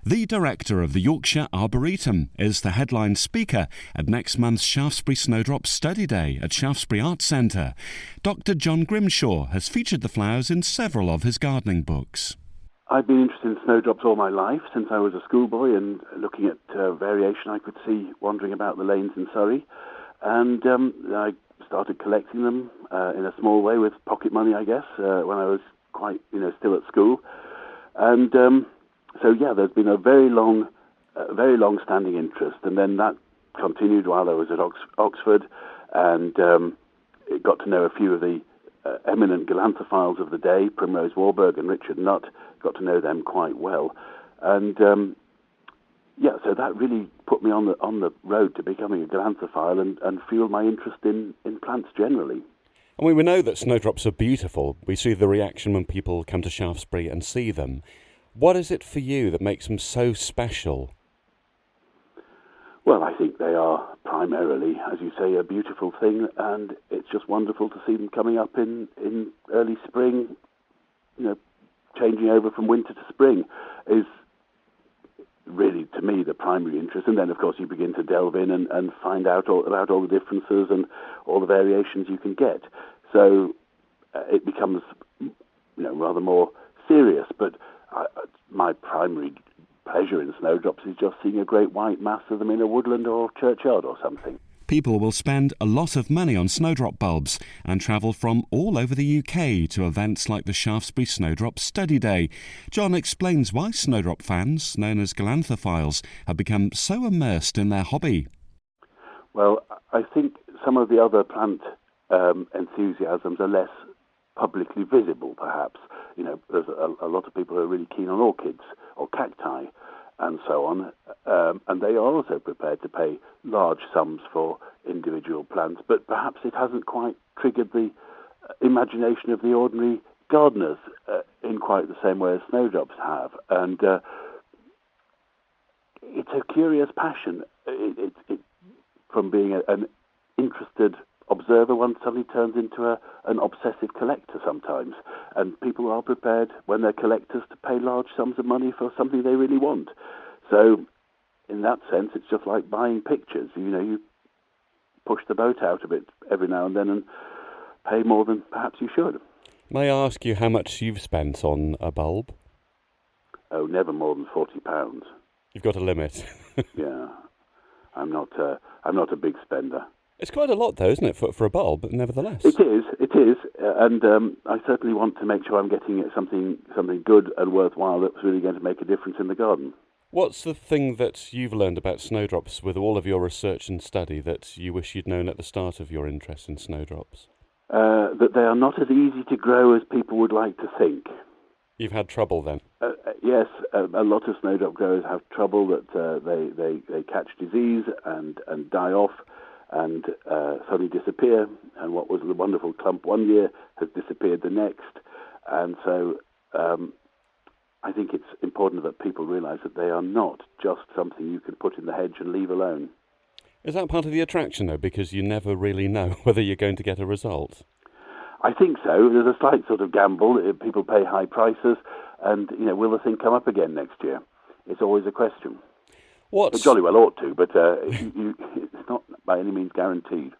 The director of the Yorkshire Arboretum is the headline speaker at next month's Shaftesbury Snowdrops Study Day at Shaftesbury Arts Centre. Dr. John Grimshaw has featured the flowers in several of his gardening books. I've been interested in snowdrops all my life, since I was a schoolboy, and looking at variation I could see wandering about the lanes in Surrey. And I started collecting them in a small way with pocket money, I guess, when I was quite, still at school. And there's been a very long-standing interest, and then that continued while I was at Oxford, and it got to know a few of the eminent galanthophiles of the day, Primrose Warburg and Richard Nutt. Got to know them quite well, and so that really put me on the road to becoming a galanthophile and fueled my interest in plants generally. And we know that snowdrops are beautiful. We see the reaction when people come to Shaftesbury and see them. What is it for you that makes them so special? Well, I think they are primarily, as you say, a beautiful thing, and it's just wonderful to see them coming up in early spring. Changing over from winter to spring is really, to me, the primary interest. And then, of course, you begin to delve in and find out about all the differences and all the variations you can get. So it becomes, rather more serious. But my primary pleasure in snowdrops is just seeing a great white mass of them in a woodland or churchyard or something. People will spend a lot of money on snowdrop bulbs and travel from all over the UK to events like the Shaftesbury Snowdrops Study Day. John explains why snowdrop fans, known as galanthophiles, have become so immersed in their hobby. Well, I think some of the other plant enthusiasms are less publicly visible, perhaps. There's a lot of people who are really keen on orchids or cacti and so on, and they are also prepared to pay large sums for individual plants, but perhaps it hasn't quite triggered the imagination of the ordinary gardeners in quite the same way as snowdrops have. And it's a curious passion. It from being an interested observer, one suddenly turns into an obsessive collector sometimes. And people are prepared, when they're collectors, to pay large sums of money for something they really want. So, in that sense, it's just like buying pictures. You push the boat out a bit every now and then and pay more than perhaps you should. May I ask you how much you've spent on a bulb? Oh, never more than £40. You've got a limit. Yeah, I'm not a big spender. It's quite a lot, though, isn't it, for a bulb, nevertheless? It is, and I certainly want to make sure I'm getting something good and worthwhile that's really going to make a difference in the garden. What's the thing that you've learned about snowdrops with all of your research and study that you wish you'd known at the start of your interest in snowdrops? That they are not as easy to grow as people would like to think. You've had trouble, then? Yes, a lot of snowdrop growers have trouble that they catch disease and die off, and suddenly disappear, and what was the wonderful clump one year has disappeared the next. And so I think it's important that people realise that they are not just something you can put in the hedge and leave alone. Is that part of the attraction, though, because you never really know whether you're going to get a result? I think so. There's a slight sort of gamble. People pay high prices, and will the thing come up again next year? It's always a question. It jolly well ought to, but it's not by any means guaranteed.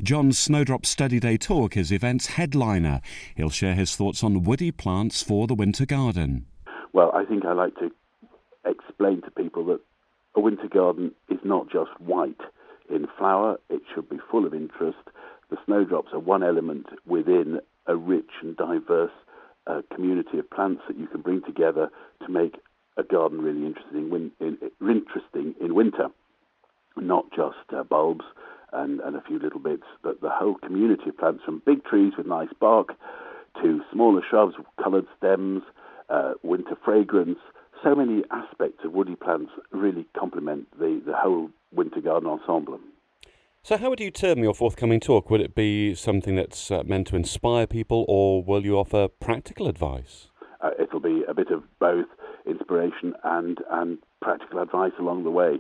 John's Snowdrop Study Day talk is event's headliner. He'll share his thoughts on woody plants for the winter garden. Well, I think I like to explain to people that a winter garden is not just white in flower. It should be full of interest. The snowdrops are one element within a rich and diverse community of plants that you can bring together to make a garden really interesting in winter, not just bulbs and a few little bits, but the whole community of plants, from big trees with nice bark to smaller shrubs with coloured stems, winter fragrance. So many aspects of woody plants really complement the whole winter garden ensemble. So how would you term your forthcoming talk? Would it be something that's meant to inspire people, or will you offer practical advice? It'll be a bit of both, inspiration and practical advice along the way.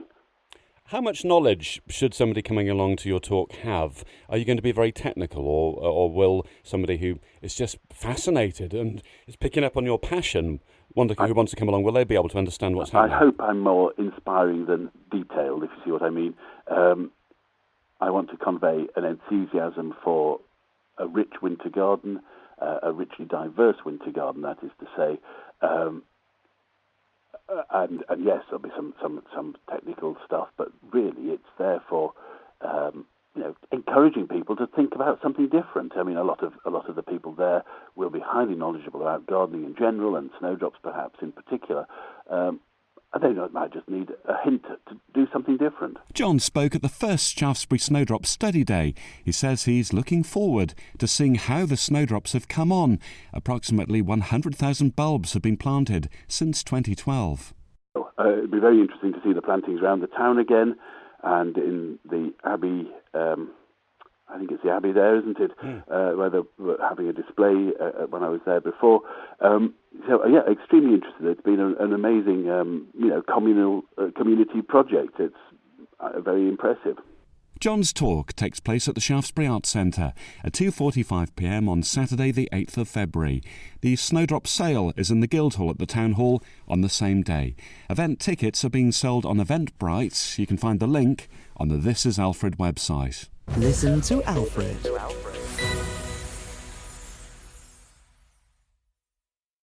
How much knowledge should somebody coming along to your talk have? Are you going to be very technical, or will somebody who is just fascinated and is picking up on your passion, who wants to come along, will they be able to understand what's I happening? hope I'm more inspiring than detailed, if you see what I mean. I want to convey an enthusiasm for a rich winter garden, a richly diverse winter garden, that is to say. And yes, there'll be some technical stuff, but really it's there for encouraging people to think about something different. I mean, a lot of the people there will be highly knowledgeable about gardening in general and snowdrops perhaps in particular. And they might just need a hint to do something different. John spoke at the first Shaftesbury Snowdrops Study Day. He says he's looking forward to seeing how the snowdrops have come on. Approximately 100,000 bulbs have been planted since 2012. It'd be very interesting to see the plantings around the town again, and in the Abbey, I think it's the Abbey there, isn't it? Where they were having a display when I was there before. Extremely interested. It's been an amazing, community project. It's very impressive. John's talk takes place at the Shaftesbury Arts Centre at 2:45 p.m. on Saturday the 8th of February. The Snowdrop Sale is in the Guildhall at the Town Hall on the same day. Event tickets are being sold on Eventbrite. You can find the link on the This Is Alfred website. Listen to Alfred.